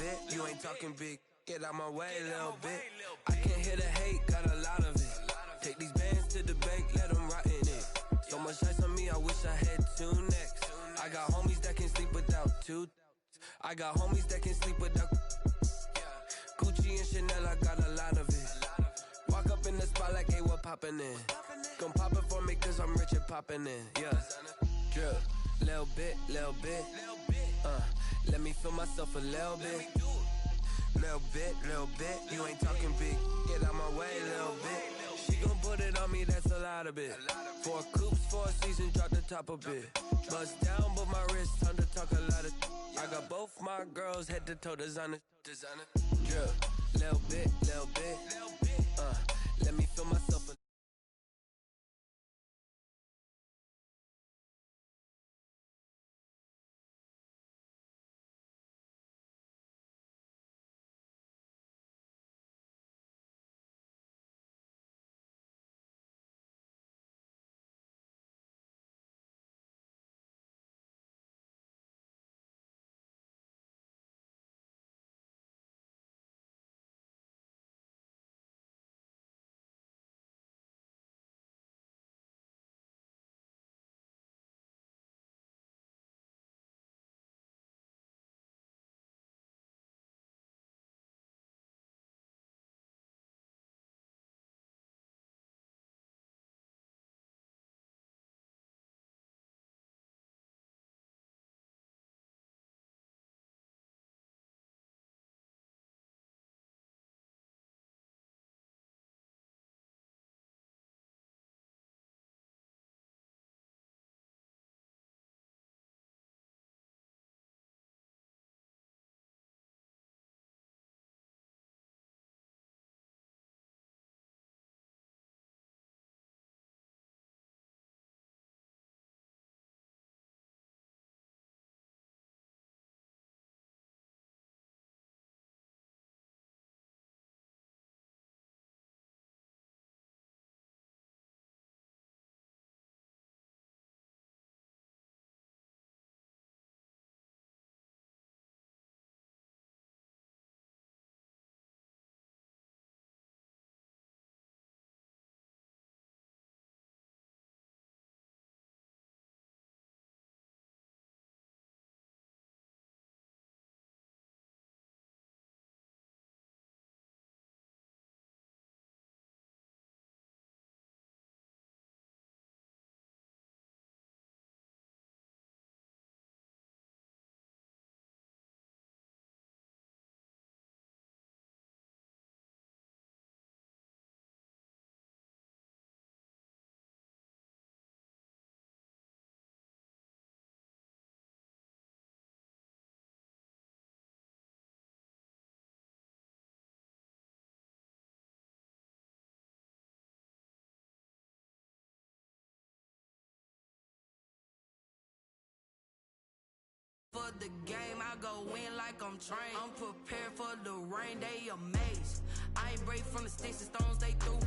bit. You ain't talking big. Get out my way, little bit. I can't hear the hate, got a lot of it. Take these bands to the bank, let them rot in it. So much ice on me, I wish I had 2 necks. I got homies that can sleep without 2. I got homies that can sleep without Gucci and Chanel, I got a lot of it. Walk up in the spot like, hey, what poppin' in? Come pop it for me, cause I'm rich and poppin' in, yeah. Drip, little bit, let me feel myself a little bit. Little bit, you ain't talking big. Get out my way, little bit. She gon' put it on me, that's a lot of it. 4 coops, 4 seasons, drop the top a bit. Bust down, but my wrist, time to talk a lot of. I got both my girls head to toe designer. Drip, little bit, let me feel myself a. For the game, I go in like I'm trained. I'm prepared for the rain, they amazed. I ain't break from the sticks and stones they threw.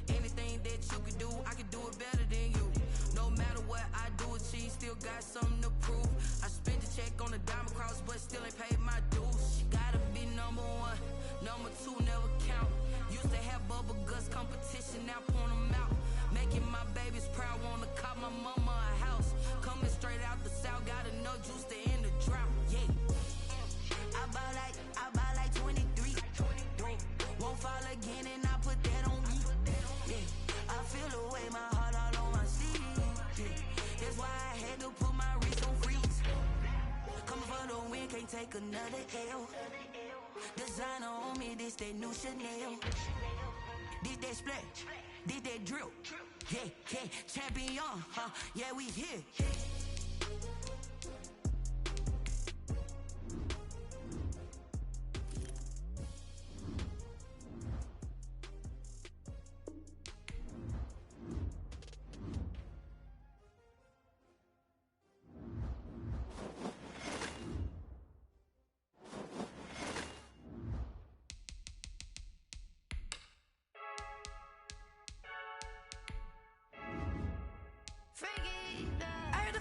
Anything that you can do, I can do it better than you. No matter what I do, achieve, still got something to prove. I spent the check on the diamond cross, but still ain't paid my dues. Gotta be number 1, number 2 never count. Used to have bubble guts competition, now point them out. Making my babies proud, wanna cop my mama a house. Coming straight out the south, got enough juice to end the drought. Yeah, I buy like 23. Won't fall again, and I put that on me. Yeah, I feel the way, my heart all on my sleeve. Yeah, that's why I had to put my wrist on freeze. Coming for the win, can't take another L. Designer on me, this that new Chanel. This that splash, this that drill. Yeah, champion, huh? Yeah, we here. I heard the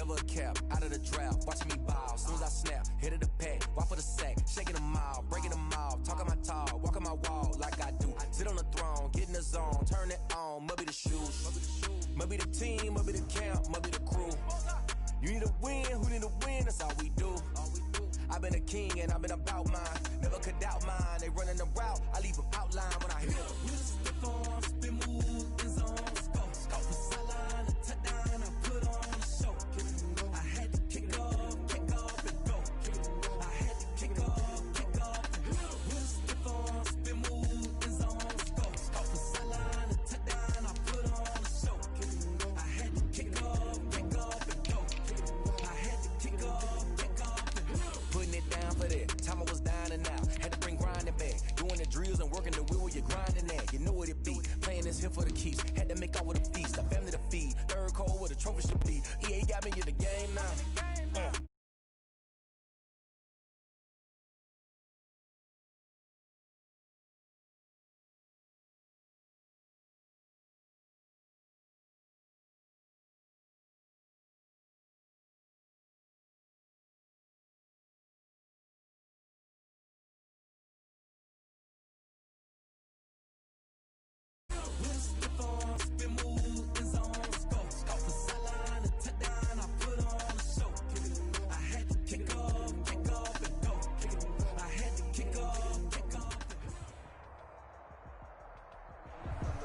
never a cap, out of the drought, watching me ball. Soon as I snap, hit of the pack, walk for the sack, shaking them all, breaking them all, talking my talk, walking my wall like I do. Sit on the throne, get in the zone, turn it on, must be the shoes, must be the team, must be the camp, must be the crew. You need a win, who need a win, that's all we do. I've been a king and I've been about mine, never could doubt mine. They running the route, I leave them outline when I hit them. Step on, spin move, in zone, scope the sideline, a touchdown, I put on a show. I had to kick off and go. I had to kick off and go. Step on, spin move, in zone, scope the sideline, a touchdown, I put on a show. I had to kick off and go. I had to kick off and go. Putting it down for that. Time I was down and out. Had to bring grinding back. Doing the drills and working the wheel where you're grinding at. You know what it be. Playing this here for the keeps. Had to make out with a feast. A family to feed. Third cold where the trophy should be. EA got me in the game now.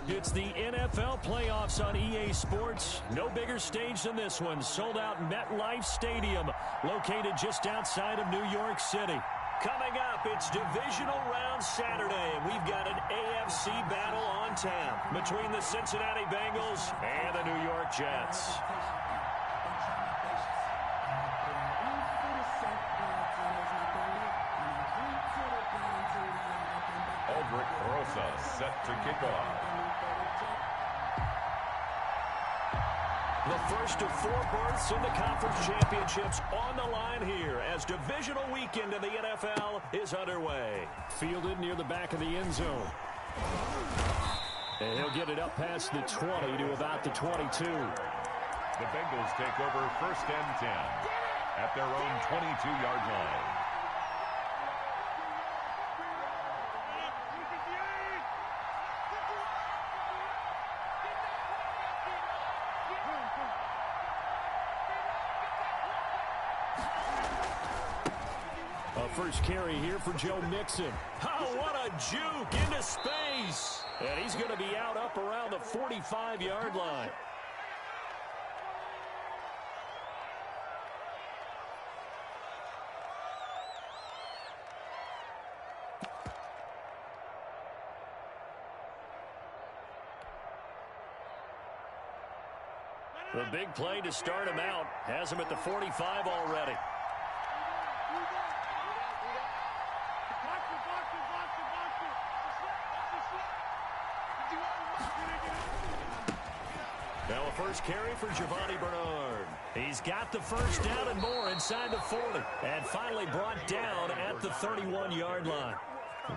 It's the NFL playoffs on EA Sports. No bigger stage than this one. Sold out MetLife Stadium, located just outside of New York City. Coming up, it's divisional round Saturday, and we've got an AFC battle on tap between the Cincinnati Bengals and the New York Jets. Aldrich Rosa set to kick off. The first of 4 berths in the conference championships on the line here as divisional weekend in the NFL is underway. Fielded near the back of the end zone. And he'll get it up past the 20 to about the 22. The Bengals take over 1st and 10 at their own 22-yard line. First carry here for Joe Mixon. Oh, what a juke into space. And he's going to be out up around the 45-yard line. The big play to start him out has him at the 45 already. Now a first carry for Giovanni Bernard. He's got the first down and more inside the 40. And finally brought down at the 31-yard line.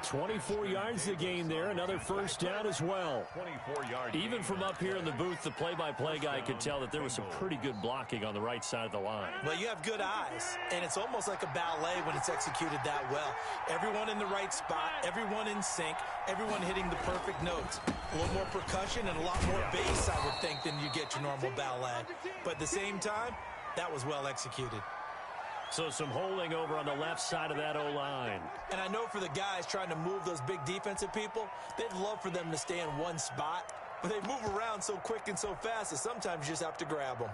24 yards to gain there. Another first down as well. 24 yards. Even from up here in the booth, the play-by-play guy could tell that there was some pretty good blocking on the right side of the line. Well, you have good eyes, and it's almost like a ballet when it's executed that well. Everyone in the right spot, everyone in sync, everyone hitting the perfect notes. A little more percussion and a lot more bass, I would think, than you get your normal ballet. But at the same time, that was well executed. So some holding over on the left side of that O-line. And I know for the guys trying to move those big defensive people, they'd love for them to stay in one spot. But they move around so quick and so fast that sometimes you just have to grab them.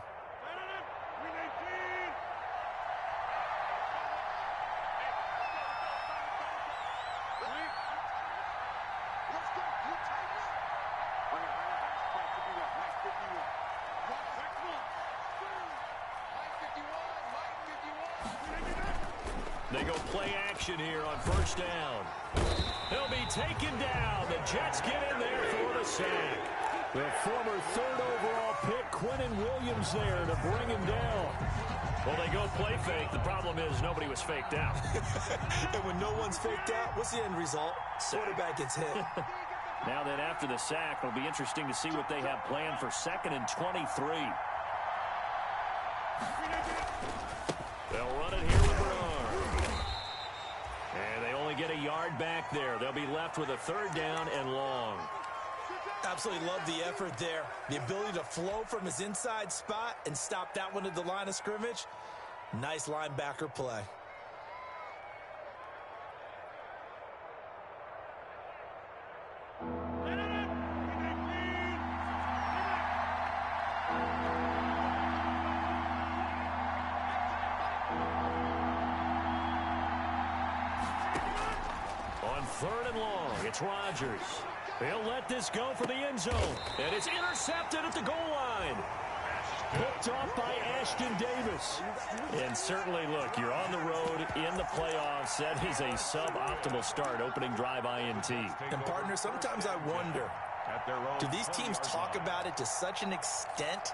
They go play action here on first down. He'll be taken down. The Jets get in there for the sack. The former 3rd overall pick, Quinnen Williams, there to bring him down. Well, they go play fake. The problem is nobody was faked out. And when no one's faked out, what's the end result? Quarterback gets hit. Now that after the sack, it'll be interesting to see what they have planned for 2nd and 23. They'll run it here with Bernard. And they only get a yard back there. They'll be left with a 3rd down and long. Absolutely love the effort there. The ability to flow from his inside spot and stop that one at the line of scrimmage. Nice linebacker play. On 3rd and long, it's Rodgers. He'll let this go for the end zone. And it's intercepted at the goal line. Picked off by Ashton Davis. And certainly, look, you're on the road in the playoffs. That is a suboptimal start, opening drive INT. And, partner, sometimes I wonder, do these teams talk about it to such an extent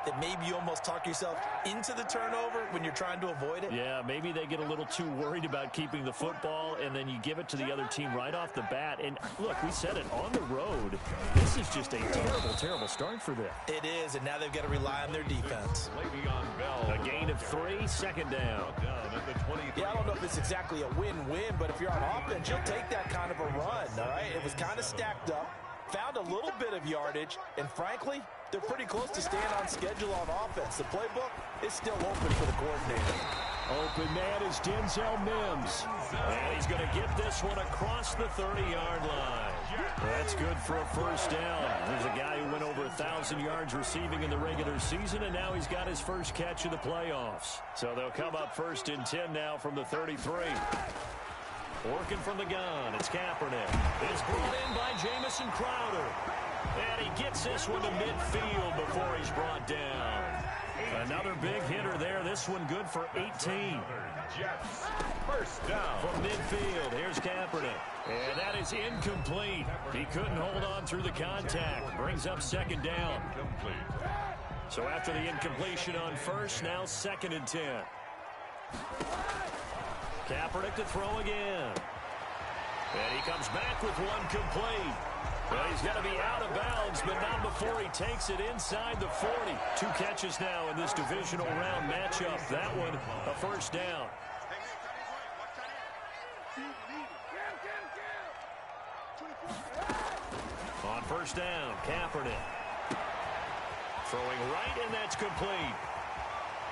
that maybe you almost talk yourself into the turnover when you're trying to avoid it? Yeah, maybe they get a little too worried about keeping the football, and then you give it to the other team right off the bat. And, look, we said it, on the road, this is just a terrible, terrible start for them. It is, and now they've got to rely on their defense. A gain of 3, 2nd down. Yeah, I don't know if it's exactly a win-win, but if you're on offense, you'll take that kind of a run, all right? It was kind of stacked up, found a little bit of yardage, and frankly, they're pretty close to staying on schedule on offense. The playbook is still open for the coordinator. Open man is Denzel Mims. And he's going to get this one across the 30-yard line. That's good for a 1st down. There's a guy who went over 1,000 yards receiving in the regular season, and now he's got his first catch of the playoffs. So they'll come up 1st and 10 now from the 33. Working from the gun, it's Kaepernick. It's brought in by Jamison Crowder. And he gets this one to midfield before he's brought down. Another big hitter there. This one good for 18. Jets, 1st down. From midfield, here's Kaepernick. And that is incomplete. He couldn't hold on through the contact. Brings up 2nd down. So after the incompletion on 1st, now 2nd and 10. Kaepernick to throw again. And he comes back with one complete. Well, he's going to be out of bounds, but not before he takes it inside the 40. 2 catches now in this divisional round matchup. That one, a 1st down. On 1st down, Kaepernick. Throwing right, and that's complete.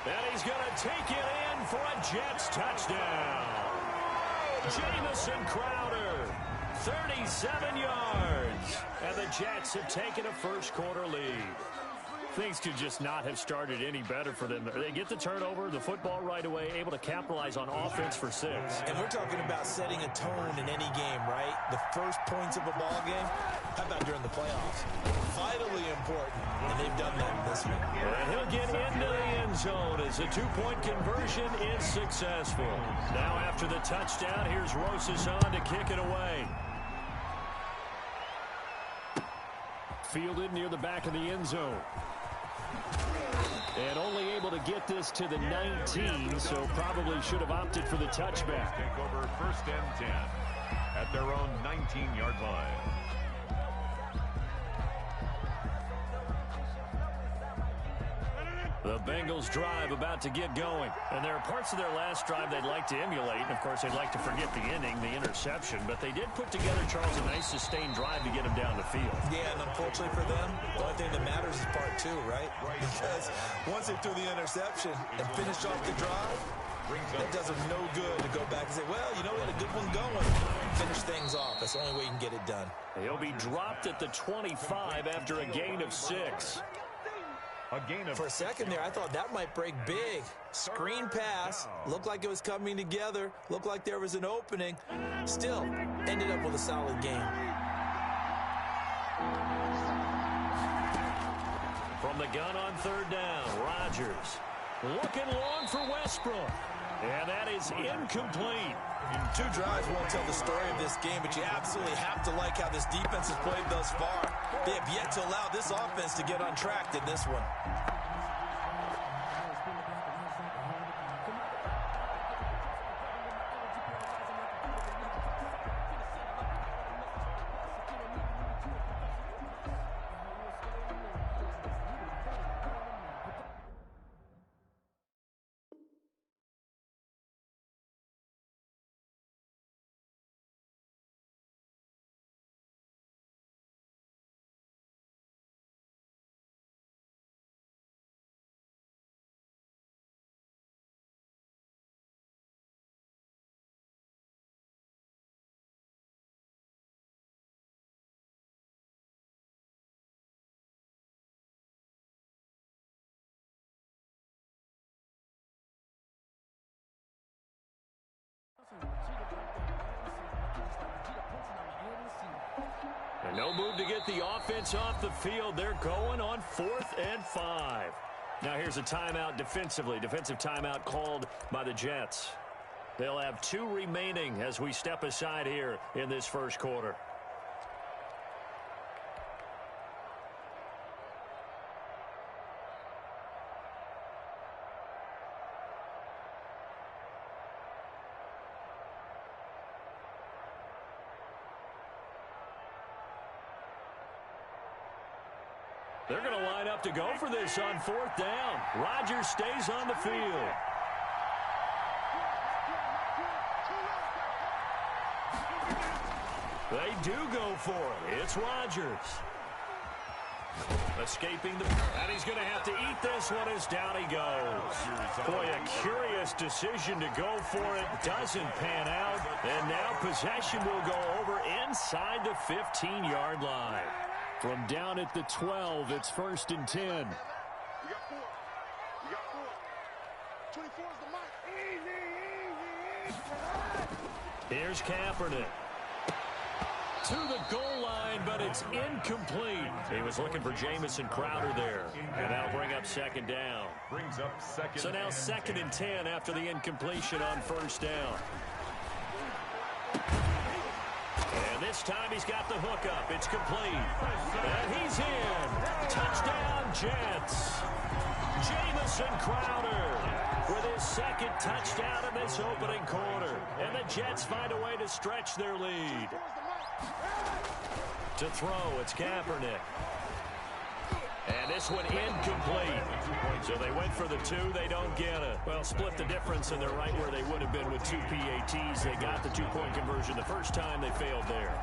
And he's going to take it in for a Jets touchdown. Jamison Crowder, 37 yards. And the Jets have taken a 1st quarter lead. Things could just not have started any better for them. They get the turnover, the football right away, able to capitalize on offense for 6. And we're talking about setting a tone in any game, right? The first points of a ball game. How about during the playoffs? Vitally important, and they've done that in this one. And he'll get into the end zone as a 2-point conversion is successful. Now after the touchdown, here's Rosas on to kick it away. Fielded near the back of the end zone. And only able to get this to the 19, so probably should have opted for the touchback. Take over 1st and 10 at their own 19-yard line. The Bengals drive about to get going. And there are parts of their last drive they'd like to emulate. And, of course, they'd like to forget the ending, the interception. But they did put together, Charles, a nice sustained drive to get them down the field. Yeah, and unfortunately for them, the only thing that matters is part 2, right? Because once they threw the interception and finished off the drive, it does them no good to go back and say, well, you know, we had a good one going. Finish things off. That's the only way you can get it done. He'll be dropped at the 25 after a gain of 6. For a second there, I thought that might break big. Screen pass. Looked like it was coming together. Looked like there was an opening. Still, ended up with a solid game. From the gun on 3rd down, Rodgers. Looking long for Westbrook. And that is incomplete. 2 drives won't tell the story of this game, but you absolutely have to like how this defense has played thus far. They have yet to allow this offense to get untracked in this one. And no move to get the offense off the field. They're going on 4th and 5. Now here's a timeout defensively. Defensive timeout called by the Jets. They'll have 2 remaining as we step aside here in this first quarter. They're going to line up to go for this on 4th down. Rodgers stays on the field. They do go for it. It's Rodgers. Escaping the... And he's going to have to eat this one as down he goes. Boy, a curious decision to go for it. Doesn't pan out. And now possession will go over inside the 15-yard line. From down at the 12, it's 1st and 10. You got 4. You got 4. 24 is the mark. Easy. Here's Kaepernick. To the goal line, but it's incomplete. He was looking for Jamison Crowder there. And that'll bring up 2nd down. Brings up 2nd. So now 2nd and 10 after the incompletion on 1st down. And this time he's got the hookup. It's complete. And he's in. Touchdown, Jets. Jamison Crowder with his 2nd touchdown in this opening quarter. And the Jets find a way to stretch their lead. To throw, it's Kaepernick. And this one incomplete. So they went for the 2. They don't get it. Well, split the difference, and they're right where they would have been with 2 PATs. They got the 2-point conversion the first time. They failed there.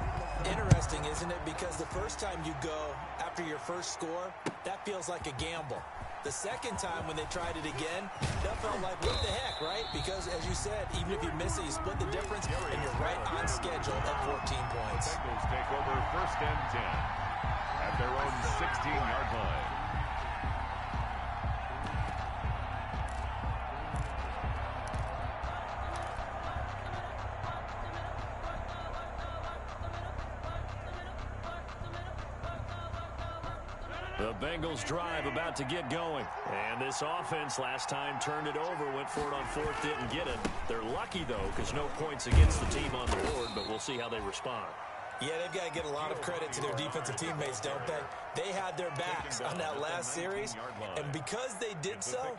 Interesting, isn't it? Because the first time you go after your first score, that feels like a gamble. The second time when they tried it again, that felt like, what the heck, right? Because, as you said, even if you miss it, you split the difference, and you're right on schedule at 14 points. The Bengals take over 1st and 10 at their own 16-yard line. The Bengals drive about to get going. And this offense last time turned it over, went for it on 4th, didn't get it. They're lucky, though, because no points against the team on the board, but we'll see how they respond. Yeah, they've got to get a lot of credit to their defensive teammates, don't they? They had their backs on that last series, and because they did so,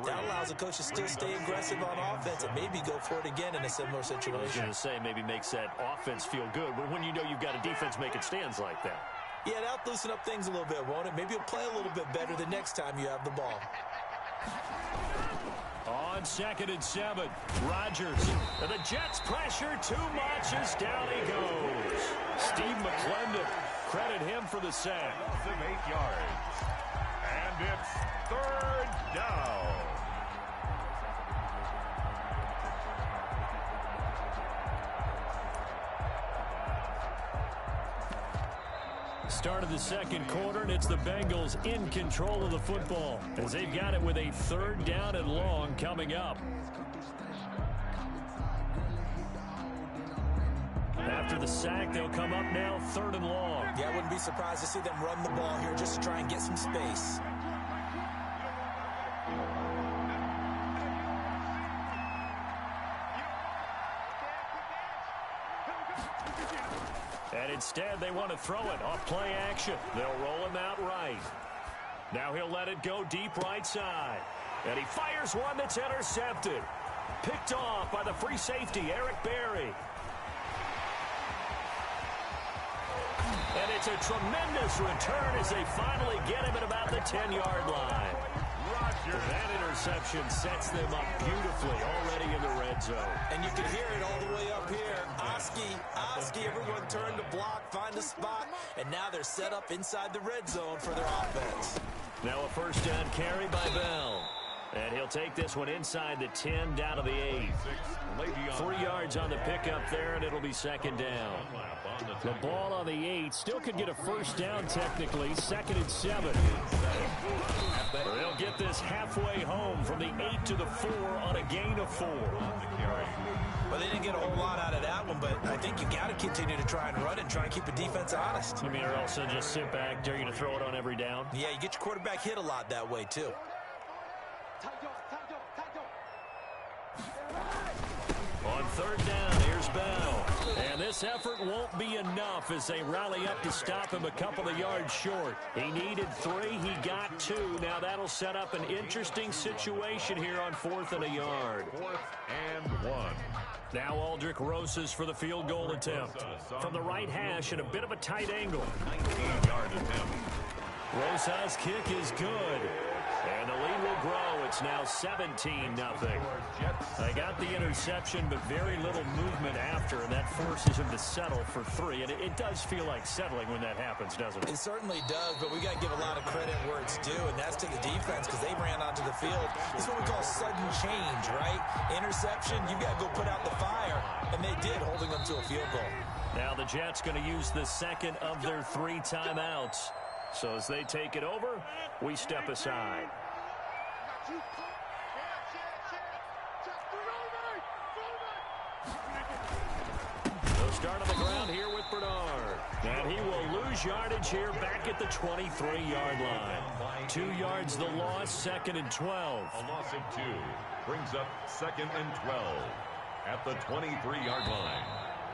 that allows the coach to still stay aggressive on offense and maybe go for it again in a similar situation. I was going to say, maybe makes that offense feel good, but when you know you've got a defense making stands like that. Yeah, that'll loosen up things a little bit, won't it? Maybe you'll play a little bit better the next time you have the ball. On 2nd and 7, Rodgers. And the Jets pressure too much as down he goes. Steve McClendon, credit him for the sack. 8 yards. And it's 3rd down. Start of the second quarter, and it's the Bengals in control of the football as they've got it with a 3rd down and long coming up. After the sack, they'll come up now 3rd and long. Yeah, I wouldn't be surprised to see them run the ball here just to try and get some space. And instead, they want to throw it off play action. They'll roll him out right. Now he'll let it go deep right side. And he fires one that's intercepted. Picked off by the free safety, Eric Berry. And it's a tremendous return as they finally get him at about the 10-yard line. That interception sets them up beautifully already in the red zone. And you can hear it all the way up here. Oski, everyone turned to block, find a spot, and now they're set up inside the red zone for their offense. Now a 1st down carry by Bell. And he'll take this one inside the 10 down to the 8. 3 yards on the pickup there, and it'll be 2nd down. The ball on the 8 still could get a 1st down technically. 2nd and 7. They'll get this halfway home from the 8 to the 4 on a gain of 4. Well, they didn't get a whole lot out of that one, but I think you got to continue to try and run it and try and keep the defense honest. You mean, or else just sit back, dare you to throw it on every down? Yeah, you get your quarterback hit a lot that way, too. On third down, here's Bell. And this effort won't be enough as they rally up to stop him a couple of yards short. He needed 3, he got 2. Now that'll set up an interesting situation here on 4th and a yard. 4th and 1. Now Aldrich Rosas for the field goal attempt. From the right hash at a bit of a tight angle. 19-yard attempt. Rosas' kick is good. And the lead will grow. It's now 17-0. They got the interception, but very little movement after, and that forces him to settle for 3. And it does feel like settling when that happens, doesn't it? It certainly does, but we got to give a lot of credit where it's due, and that's to the defense because they ran onto the field. It's what we call sudden change, right? Interception, you've got to go put out the fire, and they did, holding them to a field goal. Now the Jets going to use the second of their 3 timeouts. So as they take it over, we step aside. They'll start on the ground here with Bernard. And he will lose yardage here back at the 23-yard line. 2 yards the loss, 2nd and 12. A loss of 2 brings up 2nd and 12 at the 23-yard line.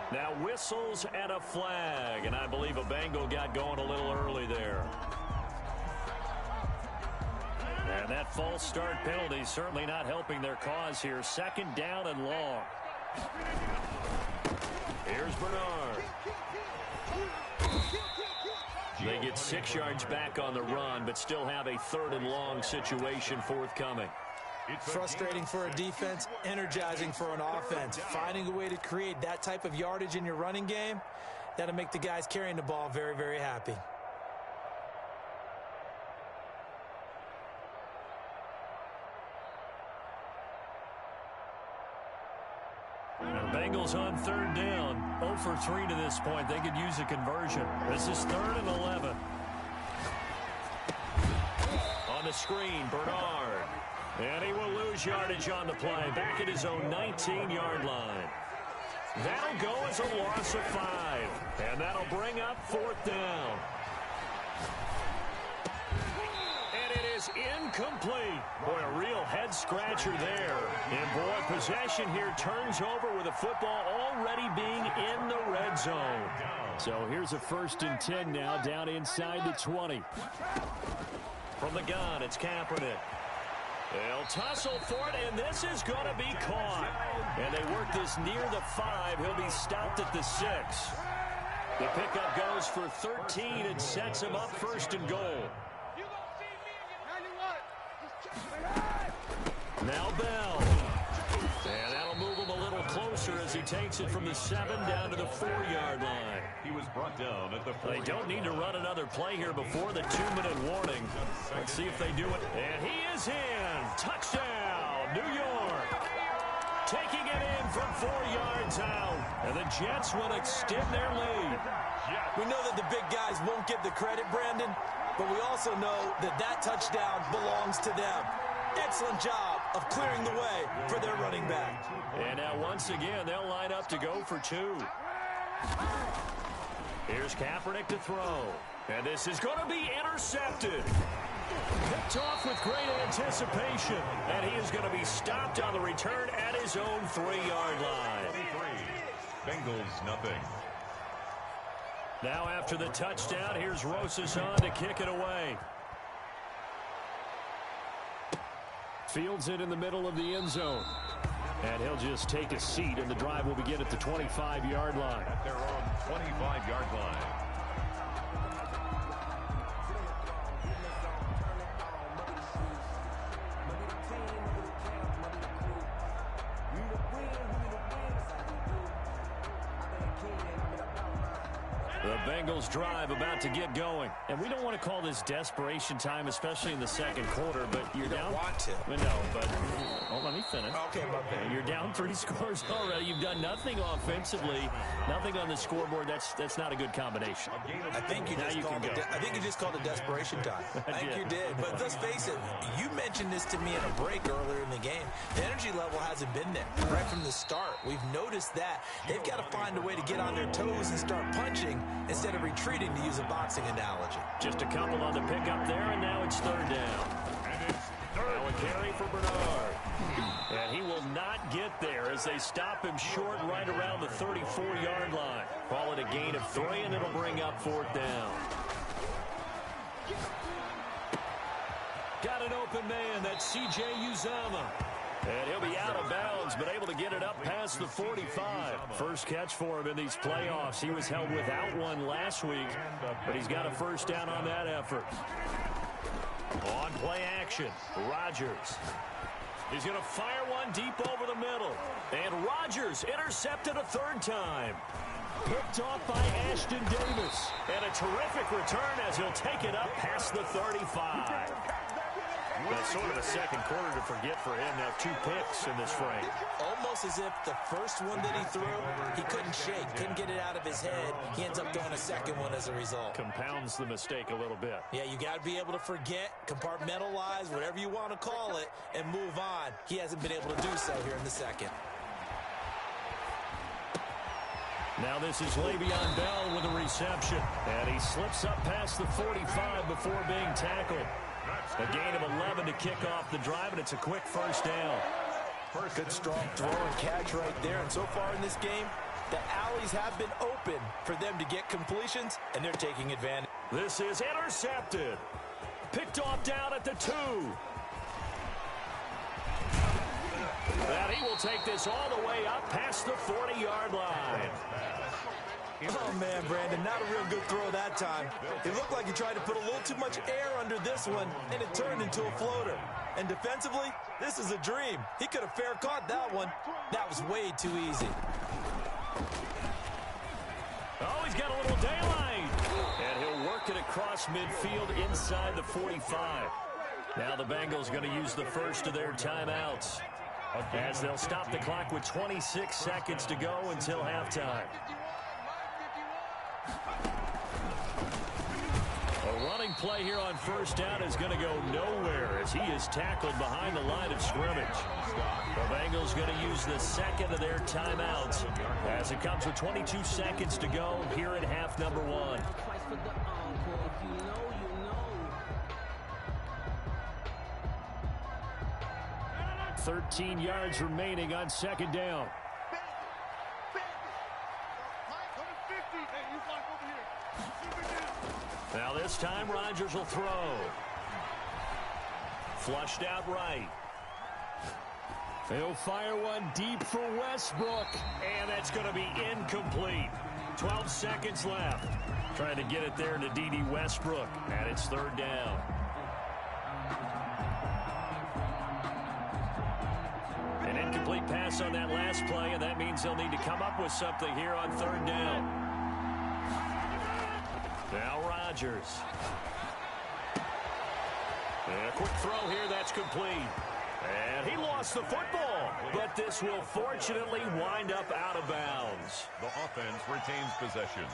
Now whistles and a flag, and I believe a Bengal got going a little early there. And that false start penalty certainly not helping their cause here. 2nd down and long. Here's Bernard. They get 6 yards back on the run, but still have a 3rd and long situation forthcoming. Frustrating for a defense, energizing for an offense. Finding a way to create that type of yardage in your running game, that'll make the guys carrying the ball very, very happy. Bengals on 3rd down. 0 for 3 to this point. They could use a conversion. This is 3rd and 11. On the screen, Bernard. And he will lose yardage on the play. Back at his own 19-yard line. That'll go as a loss of 5. And that'll bring up 4th down. And it is incomplete. Boy, a real head-scratcher there. And, boy, possession here turns over with the football already being in the red zone. So here's a 1st and 10 now down inside the 20. From the gun, it's Kaepernick. They'll tussle for it, and this is going to be caught. And they work this near the 5. He'll be stopped at the 6. The pickup goes for 13 and sets him up 1st and goal. Now Bell. And that'll move him a little closer as he takes it from the 7 down to the 4-yard line. He was brought down at the 4. They don't need to run another play here before the 2-minute warning. Let's see if they do it. And he is in. Touchdown, New York. Taking it in from 4 yards out. And the Jets will extend their lead. We know that the big guys won't get the credit, Brandon, but we also know that that touchdown belongs to them. Excellent job of clearing the way for their running back. And now once again, they'll line up to go for 2. Here's Kaepernick to throw. And this is going to be intercepted. Picked off with great anticipation. And he is going to be stopped on the return at his own 3-yard line. Bengals nothing. Now after the touchdown, here's Rosas on to kick it away. Fields it in the middle of the end zone. And he'll just take a seat, and the drive will begin at the 25-yard line. At their own 25-yard line. The Bengals drive about to get going. And we don't want to call this desperation time, especially in the second quarter, but you're down. You don't want to. No, but let me finish. Okay, my bad. You're down 3 scores already. You've done nothing offensively, nothing on the scoreboard. That's not a good combination. I think you just called it desperation time. I think you did. But let's face it, you mentioned this to me in a break earlier in the game. The energy level hasn't been there right from the start. We've noticed that. They've got to find a way to get on their toes and start punching instead of retreating, to use a boxing analogy. Just a couple on the pickup there, and now it's third down. And it's third. Now a carry for Bernard. And he will not get there as they stop him short right around the 34-yard line. Call it a gain of 3, and it'll bring up fourth down. Got an open man. That's C.J. Uzama. And he'll be out of bounds, but able to get it up past the 45. First catch for him in these playoffs. He was held without one last week, but he's got a first down on that effort. On play action, Rodgers. He's going to fire one deep over the middle. And Rodgers intercepted a third time. Picked off by Ashton Davis. And a terrific return as he'll take it up past the 35. That's sort of a second quarter to forget for him. Now 2 picks in this frame. Almost as if the first one that he threw, he couldn't shake, couldn't get it out of his head. He ends up throwing a second one as a result. Compounds the mistake a little bit. Yeah, you got to be able to forget, compartmentalize, whatever you want to call it, and move on. He hasn't been able to do so here in the second. Now this is Le'Veon Bell with a reception. And he slips up past the 45 before being tackled. A gain of 11 to kick off the drive, and it's a quick first down. Good strong throw and catch right there. And so far in this game, the alleys have been open for them to get completions, and they're taking advantage. This is intercepted. Picked off down at the 2. And he will take this all the way up past the 40-yard line. Oh, man, Brandon, not a real good throw that time. It looked like he tried to put a little too much air under this one, and it turned into a floater. And defensively, this is a dream. He could have fair caught that one. That was way too easy. Oh, he's got a little daylight. And he'll work it across midfield inside the 45. Now the Bengals going to use the first of their timeouts, as they'll stop the clock with 26 seconds to go until halftime. A running play here on first down is going to go nowhere as he is tackled behind the line of scrimmage. The Bengals going to use the second of their timeouts as it comes with 22 seconds to go here at half number 1. 13 yards remaining on second down. Now this time Rodgers will throw. Flushed out right. He'll fire one deep for Westbrook. And that's going to be incomplete. 12 seconds left. Trying to get it there to D.D. Westbrook. And it's third down. An incomplete pass on that last play, and that means they'll need to come up with something here on third down. Now Rodgers. And a quick throw here, that's complete. And he lost the football, but this will fortunately wind up out of bounds. The offense retains possession.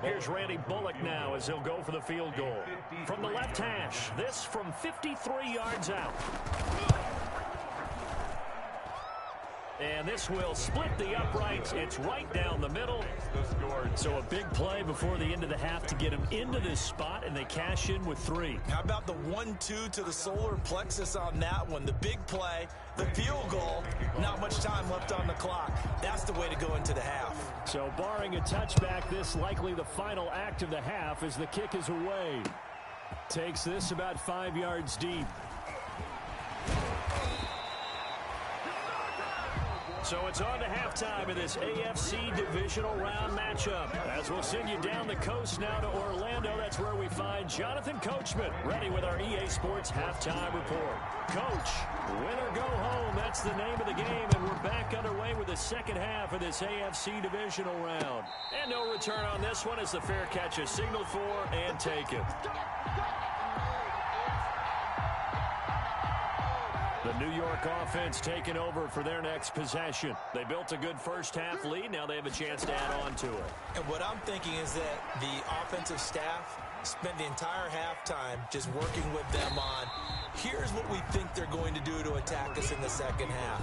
Here's Randy Bullock now as he'll go for the field goal. From the left hash, this from 53 yards out. And this will split the uprights. It's right down the middle. So a big play before the end of the half to get him into this spot, and they cash in with 3. How about the 1-2 to the solar plexus on that one? The big play, the field goal, not much time left on the clock. That's the way to go into the half. So barring a touchback, this likely the final act of the half as the kick is away. Takes this about 5 yards deep. So it's on to halftime in this AFC divisional round matchup. As we'll send you down the coast now to Orlando, that's where we find Jonathan Coachman, ready with our EA Sports halftime report. Coach, win or go home, that's the name of the game, and we're back underway with the second half of this AFC divisional round. And no return on this one as the fair catch is signaled for and taken. The New York offense taking over for their next possession. They built a good first-half lead. Now they have a chance to add on to it. And what I'm thinking is that the offensive staff spent the entire halftime just working with them on, here's what we think they're going to do to attack us in the second half.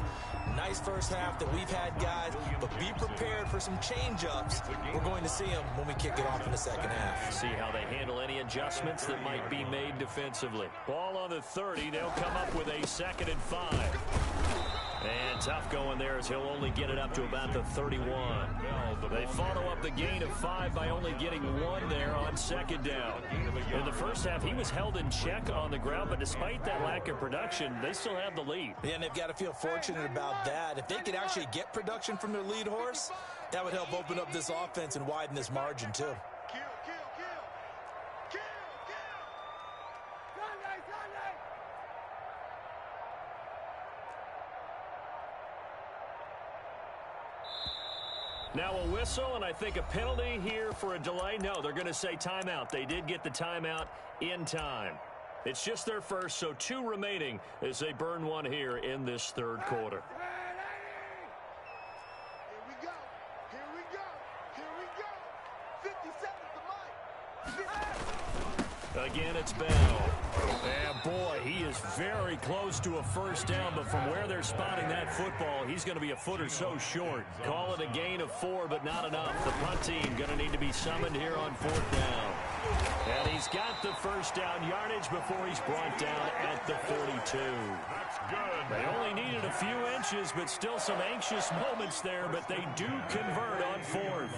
Nice first half that we've had, guys, but be prepared for some change-ups. We're going to see them when we kick it off in the second half. See how they handle any adjustments that might be made defensively. Ball on the 30. They'll come up with a 2nd and 5. And tough going there as he'll only get it up to about the 31. They follow up the gain of 5 by only getting 1 there on 2nd down. In the first half, he was held in check on the ground, but despite that lack of production, they still have the lead. Yeah, and they've got to feel fortunate about that. If they could actually get production from their lead horse, that would help open up this offense and widen this margin, too. Now a whistle, and I think a penalty here for a delay. No, they're going to say timeout. They did get the timeout in time. It's just their first, so 2 remaining as they burn 1 here in this third quarter. Here we go. Here we go. Here we go. 50 seconds to Mike. Again, it's Bell. And boy, he is very close to a first down, but from where they're spotting that football, he's going to be a foot or so short. Call it a gain of 4, but not enough. The punt team going to need to be summoned here on 4th down. And he's got the first down yardage before he's brought down at the 42. That's good. They only needed a few inches, but still some anxious moments there, but they do convert on 4th.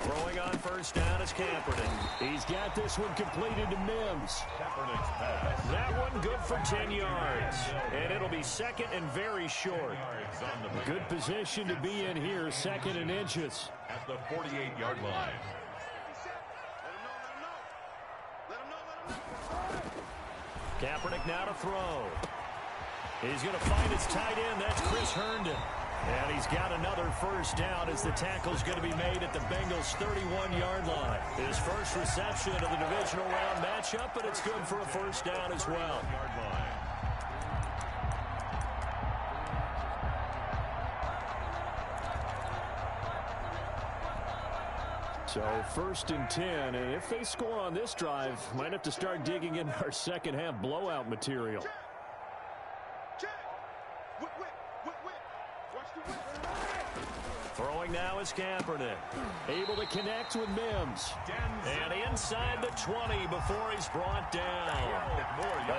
Throwing on first down is Kaepernick. He's got this one completed to Mims. That one good for 10 yards. And it'll be 2nd and very short. Good position to be in here, 2nd and inches. At the 48-yard line. Kaepernick now to throw. He's going to find his tight end. That's Chris Herndon. And he's got another first down as the tackle's going to be made at the Bengals' 31-yard line. His first reception of the divisional round matchup, but it's good for a first down as well. So 1st and 10, and if they score on this drive, might have to start digging in our second half blowout material. Throwing now is Kaepernick. Able to connect with Mims. And inside the 20 before he's brought down.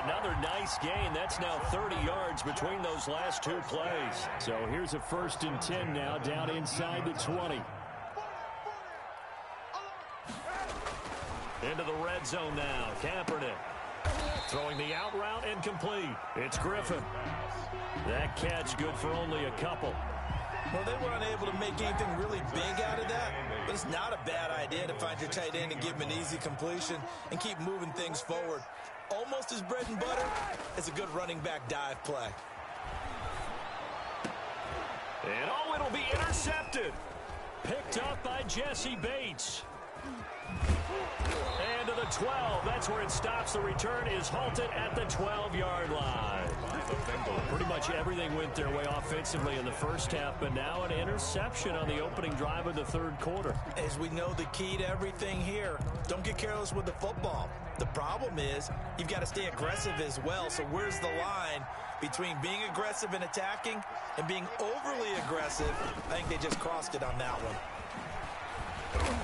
Another nice gain. That's now 30 yards between those last 2 plays. So here's a 1st and 10 now down inside the 20. Into the red zone now. Kaepernick throwing the out route and complete. It's Griffin. That catch good for only a couple. Well, they were unable to make anything really big out of that, but it's not a bad idea to find your tight end and give him an easy completion and keep moving things forward. Almost as bread and butter as a good running back dive play. And oh, it'll be intercepted. Picked up by Jesse Bates. And to the 12. That's where it stops. The return is halted at the 12-yard line. Pretty much everything went their way offensively in the first half, but now an interception on the opening drive of the third quarter. As we know, the key to everything here, don't get careless with the football. The problem is you've got to stay aggressive as well. So where's the line between being aggressive and attacking and being overly aggressive? I think they just crossed it on that one.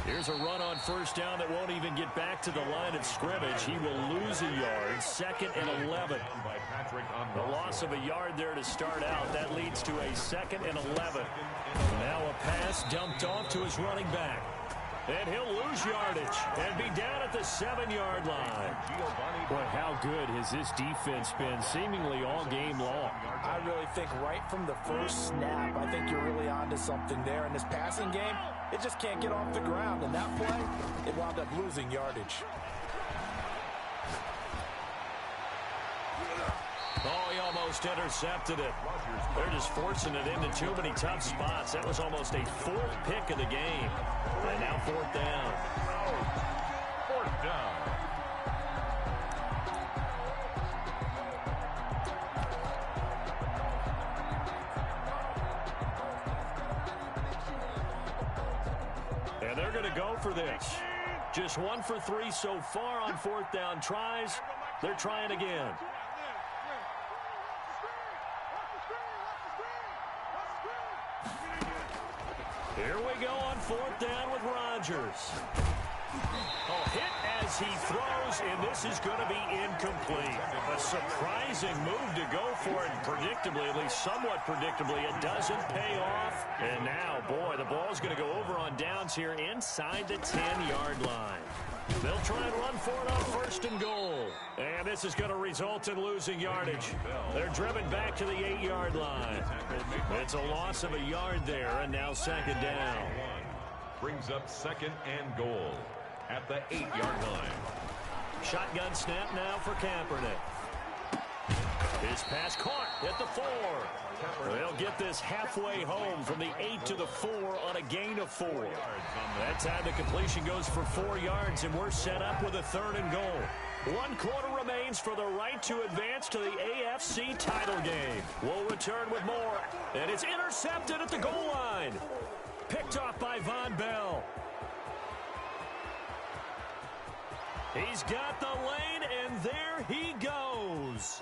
Here's a run on first down that won't even get back to the line of scrimmage. He will lose a yard. 2nd and 11. The loss of a yard there to start out. That leads to a 2nd and 11. Now a pass dumped off to his running back. And he'll lose yardage and be down at the 7-yard line. Boy, how good has this defense been seemingly all game long? I really think right from the first snap, I think you're really onto something there. In this passing game, it just can't get off the ground. And that play, it wound up losing yardage. Oh, he almost intercepted it. They're just forcing it into too many tough spots. That was almost a 4th pick of the game. And now 4th down. 4th down. And they're going to go for this. Just 1 for 3 so far on 4th down tries. They're trying again. Here we go on 4th down with Rodgers. Oh, hit as he throws, and this is going to be incomplete. A surprising move to go for it, predictably, at least somewhat predictably. It doesn't pay off. And now, boy, the ball's going to go over on downs here inside the 10-yard line. They'll try and run for it on 1st and goal. And this is going to result in losing yardage. They're driven back to the 8-yard line. It's a loss of a yard there, and now 2nd down. Brings up 2nd and goal at the 8-yard line. Shotgun snap now for Kaepernick. His pass caught at the 4. They'll get this halfway home from the 8 to the 4 on a gain of 4. That time the completion goes for 4 yards, and we're set up with a 3rd and goal. 1 quarter remains for the right to advance to the AFC title game. We'll return with more, and it's intercepted at the goal line. Picked off by Von Bell. He's got the lane, and there he goes.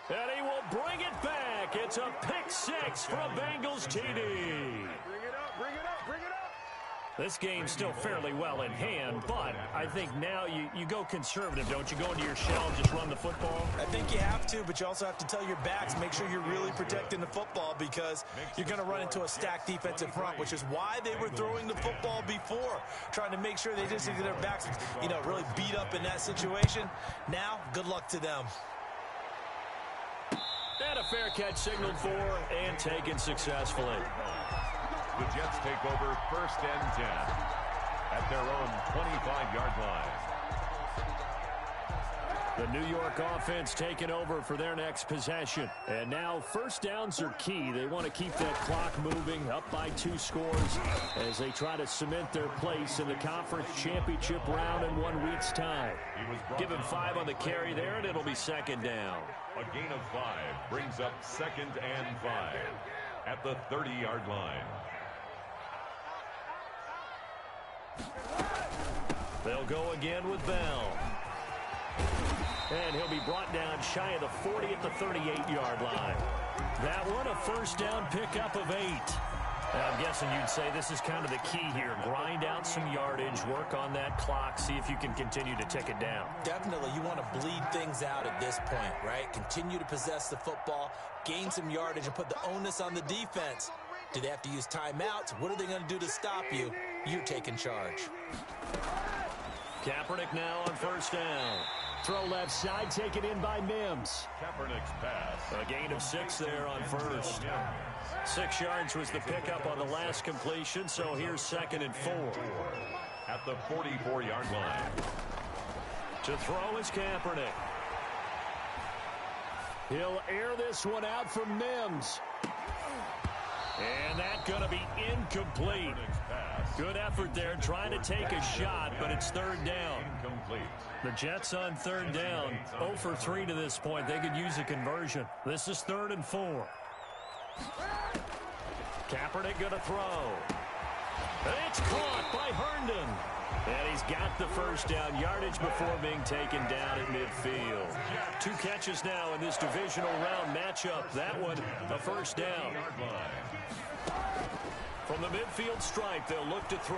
And he will bring it back. It's a pick 6 for a Bengals TD. Bring it up, bring it up, bring it up. This game's still fairly well in hand, but I think now you go conservative, don't you? Go into your shell and just run the football? I think you have to, but you also have to tell your backs, make sure you're really protecting the football because you're going to run into a stacked defensive front, which is why they were throwing the football before, trying to make sure they just get their backs, really beat up in that situation. Now, good luck to them. And a fair catch signaled for and taken successfully. The Jets take over 1st and 10 at their own 25-yard line. The New York offense taking over for their next possession. And now 1st downs are key. They want to keep that clock moving up by 2 scores as they try to cement their place in the conference championship round in 1 week's time. Give him 5 on the carry there, and it'll be 2nd down. A gain of 5 brings up 2nd and 5 at the 30-yard line. They'll go again with Bell. And he'll be brought down shy of the 40 at the 38-yard line. That one, a 1st down pickup of 8. I'm guessing you'd say this is kind of the key here. Grind out some yardage, work on that clock, see if you can continue to tick it down. Definitely, you want to bleed things out at this point, right? Continue to possess the football, gain some yardage, and put the onus on the defense. Do they have to use timeouts? What are they going to do to stop you? You're taking charge. Kaepernick now on 1st down. Throw left side, taken in by Mims. Kaepernick's pass. A gain of 6 there on 1st. 6 yards was the pickup on the last completion, so here's 2nd and 4. At the 44-yard line. To throw is Kaepernick. He'll air this one out for Mims. And that's going to be incomplete. Good effort there, trying to take a shot, but it's 3rd down. Incomplete. The Jets on 3rd down, 0 for 3 to this point. They could use a conversion. This is 3rd and 4. Kaepernick going to throw. It's caught by Herndon. And he's got the 1st down yardage before being taken down at midfield. 2 catches now in this divisional round matchup. That one, a 1st down. From the midfield stripe, they'll look to throw.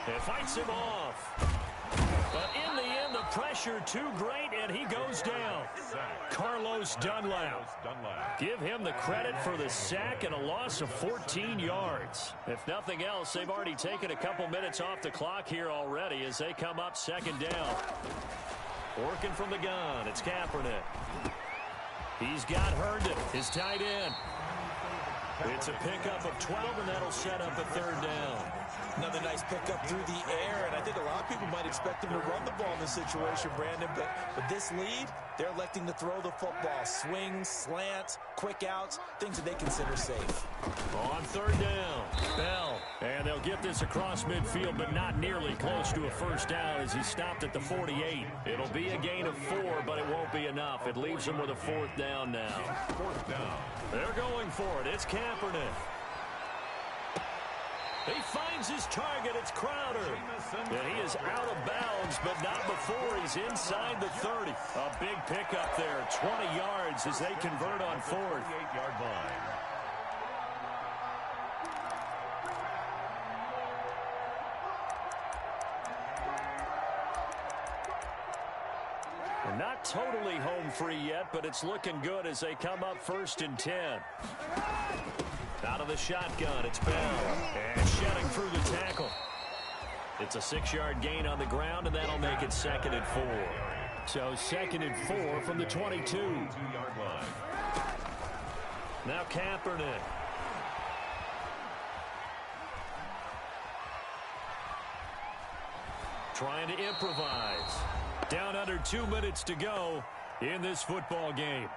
It fights him off. But in the end, the pressure pressure too great, and he goes down. Carlos Dunlap. Give him the credit for the sack and a loss of 14 yards. If nothing else, they've already taken a couple minutes off the clock here already as they come up second down. Working from the gun, it's Kaepernick. He's got Herndon, his tight end. It's a pickup of 12, and that'll set up a third down. Another nice pickup through the air, and I think a lot of people might expect him to run the ball in this situation, Brandon, but with this lead, they're electing to throw the football. Swings, slants, quick outs, things that they consider safe. On third down, Bell. And they'll get this across midfield, but not nearly close to a first down as he stopped at the 48. It'll be a gain of 4, but it won't be enough. It leaves them with a fourth down now. Fourth down. They're going for it. It's Kaepernick. He finds his target. It's Crowder. And he is out of bounds, but not before he's inside the 30. A big pickup there, 20 yards as they convert on fourth. 38-yard line. Not totally home free yet, but it's looking good as they come up 1st and 10. Out of the shotgun, it's Bell. And shedding through the tackle. It's a 6-yard gain on the ground, and that'll make it 2nd and 4. So 2nd and 4 from the 22. 2-yard line. Now Kaepernick. Trying to improvise. Down under 2 minutes to go in this football game.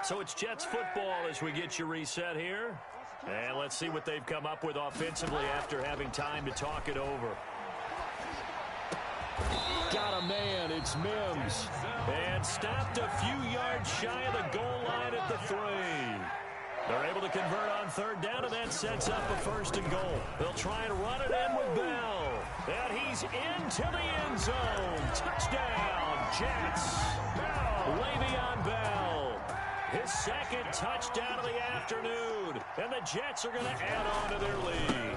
So it's Jets football as we get you reset here. And let's see what they've come up with offensively after having time to talk it over. Got a man, it's Mims. And stopped a few yards shy of the goal line at the 3. They're able to convert on third down, and that sets up a 1st and goal. They'll try and run it in with Bell. And he's into the end zone. Touchdown, Jets. Le'Veon Bell. His 2nd touchdown of the afternoon. And the Jets are going to add on to their lead.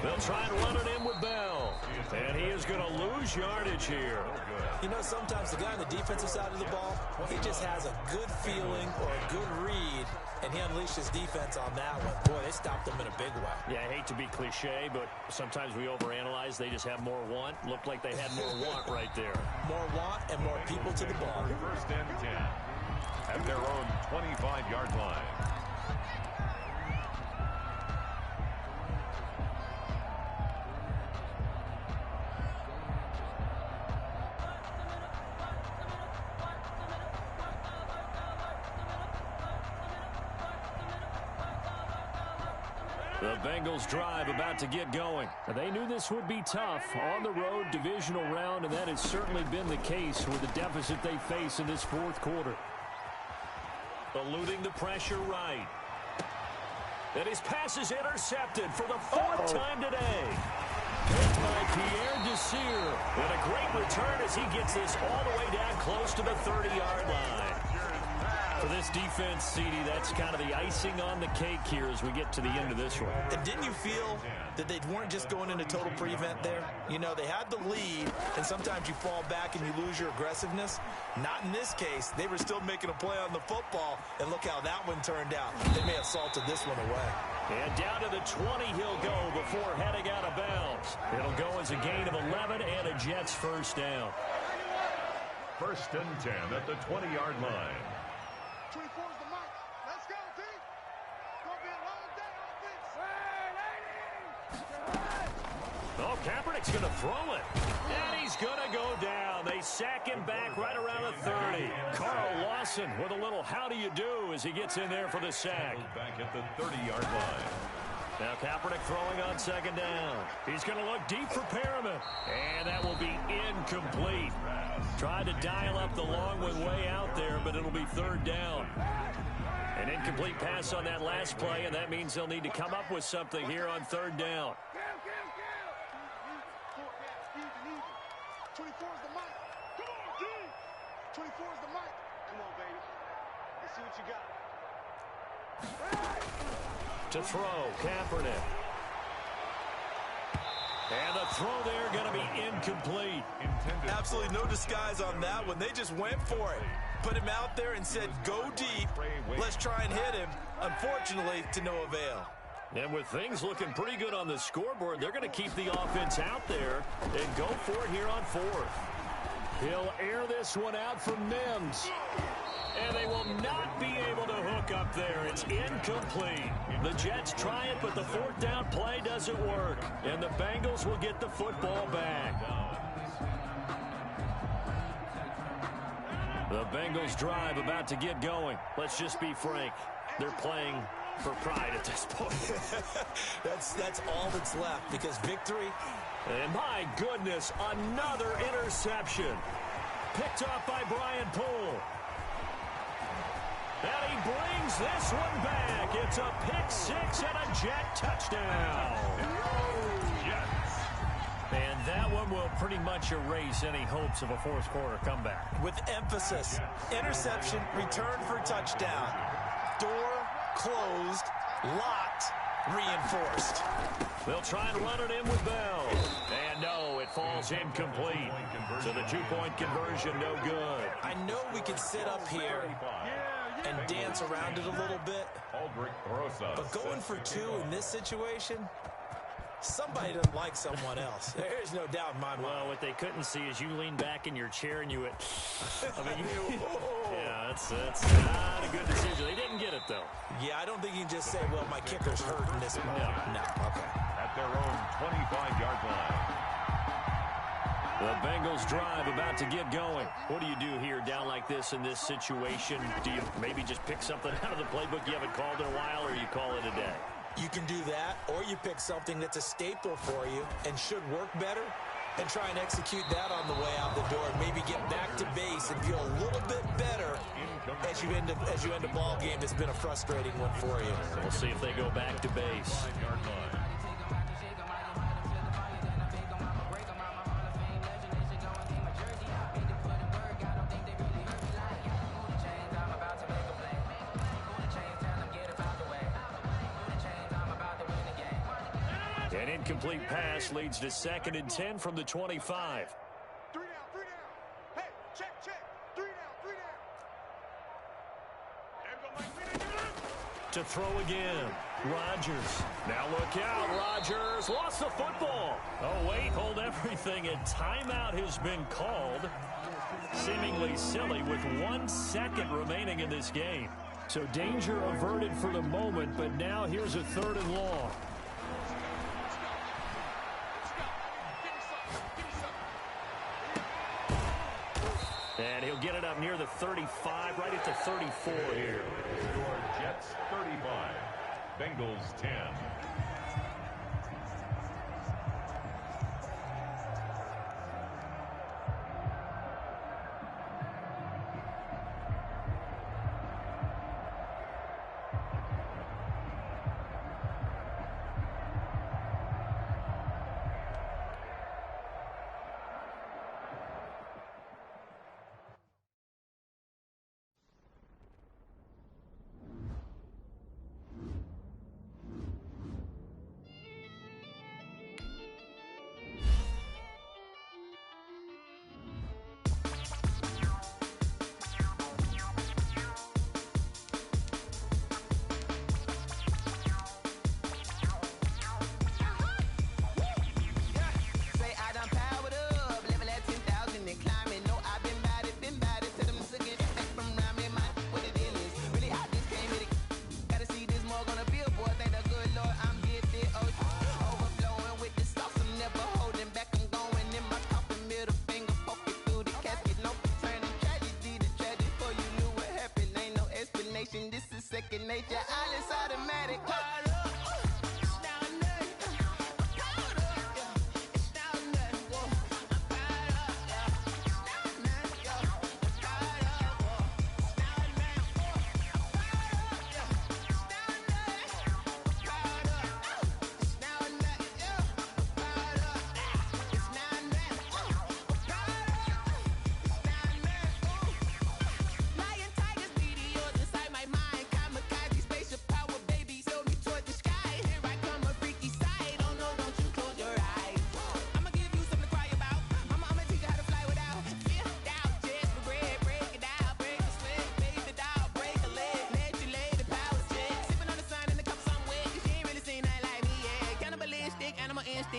They'll try and run it in with Bell. And he is going to lose yardage here. You know, sometimes the guy on the defensive side of the ball, he just has a good feeling or a good read, and he unleashed his defense on that one. Boy, they stopped him in a big way. Yeah, I hate to be cliche, but sometimes we overanalyze. They just have more want. Looked like they had more want right there. More want and more people to the ball. 1st and 10 at their own 25-yard line. The Bengals drive about to get going. They knew this would be tough on the road, divisional round, and that has certainly been the case with the deficit they face in this 4th quarter. Eluding the pressure right. And his pass is intercepted for the 4th time today. Picked by Pierre Desir. And a great return as he gets this all the way down close to the 30-yard line. For this defense, CD, that's kind of the icing on the cake here as we get to the end of this one. And didn't you feel that they weren't just going into total prevent there? You know, they had the lead, and sometimes you fall back and you lose your aggressiveness. Not in this case. They were still making a play on the football, and look how that one turned out. They may have salted this one away. And down to the 20 he'll go before heading out of bounds. It'll go as a gain of 11 and a Jets 1st down. 1st and 10 at the 20-yard line. 24 is the mic. Let's go, team. Gonna be a long day on this. Oh, Kaepernick's going to throw it. And he's going to go down. They sack him back right around the 30. Carl Lawson with a little how do you do as he gets in there for the sack. Back at the 30-yard line. Now Kaepernick throwing on 2nd down. He's going to look deep for Perriman. And that will be incomplete. Tried to dial up the long one way out there, but it'll be 3rd down. An incomplete pass on that last play, and that means they'll need to come up with something here on 3rd down. 24 is the mic. Come on, D. 24 is the mic. Come on, baby. Let's see what you got. To throw, Kaepernick. And the throw there going to be incomplete. Absolutely no disguise on that one. They just went for it. Put him out there and said, go deep. Let's try and hit him. Unfortunately, to no avail. And with things looking pretty good on the scoreboard, they're going to keep the offense out there and go for it here on fourth. He'll air this one out from Mims. And they will not be able to hook up there. It's incomplete. The Jets try it, but the fourth down play doesn't work. And the Bengals will get the football back. The Bengals drive about to get going. Let's just be frank. They're playing for pride at this point. That's all that's left, because victory. And my goodness, another interception. Picked off by Brian Poole. And he brings this one back. It's a pick six and a Jet touchdown. And that one will pretty much erase any hopes of a fourth quarter comeback. With emphasis, interception, return for touchdown. Door closed, locked, reinforced. They'll try and run it in with Bell. And no, it falls incomplete. So the two-point conversion, no good. I know we can sit up here and dance around it a little bit, but going for two in this situation, somebody doesn't like someone else. There's no doubt in my mind. Well, what they couldn't see is you lean back in your chair and you went, yeah, that's not a good decision. They didn't get it, though. Yeah, I don't think you can just say, well, my kicker's hurt in this moment. No, okay. At their own 25-yard line. The Bengals drive about to get going. What do you do here down like this in this situation? Do you maybe just pick something out of the playbook you haven't called in a while, or you call it a day? You can do that, or you pick something that's a staple for you and should work better and try and execute that on the way out the door. Maybe get back to base and feel a little bit better as you end a ball game that's been a frustrating one for you. We'll see if they go back to base. An incomplete pass leads to 2nd and 10 from the 25. 3 down. Hey, check. 3 down. To throw again. Rodgers. Now look out. Rodgers lost the football. Oh, wait. Hold everything. And timeout has been called. Seemingly silly with 1 second remaining in this game. So danger averted for the moment, but now here's a 3rd and long. And he'll get it up near the 35, right at the 34 here. Score Jets 35, Bengals 10.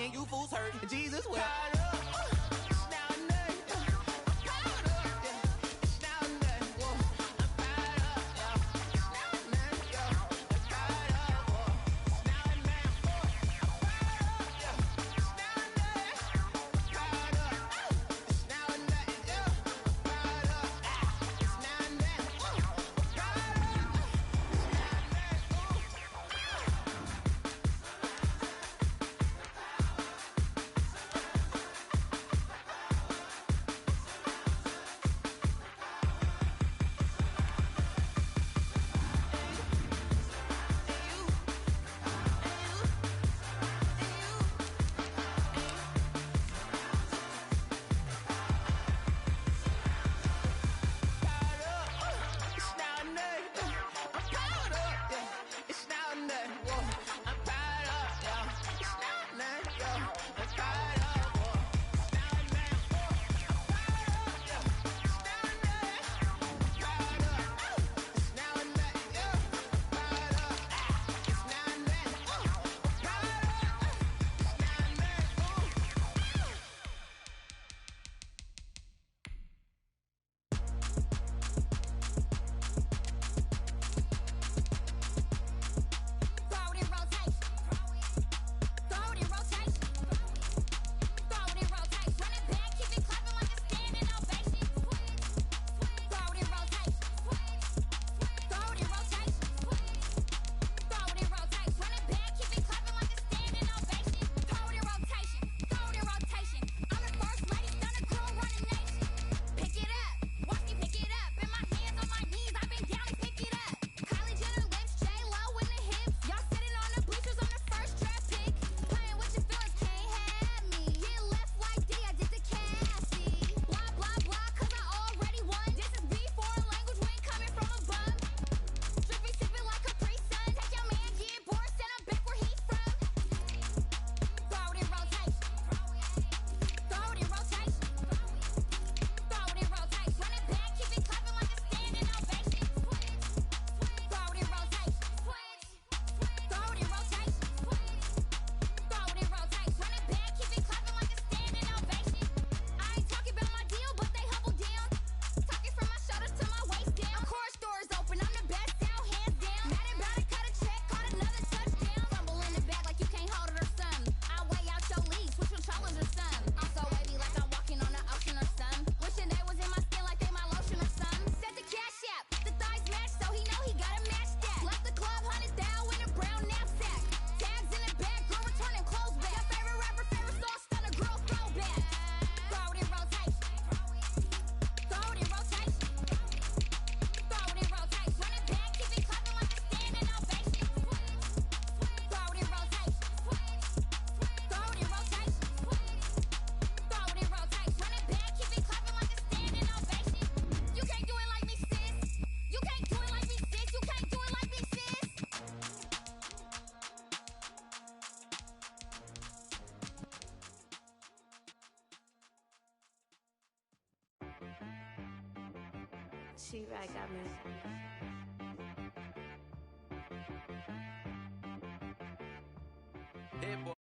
and you fools hurt. Jesus will. She-Rag got me. Hey, boy.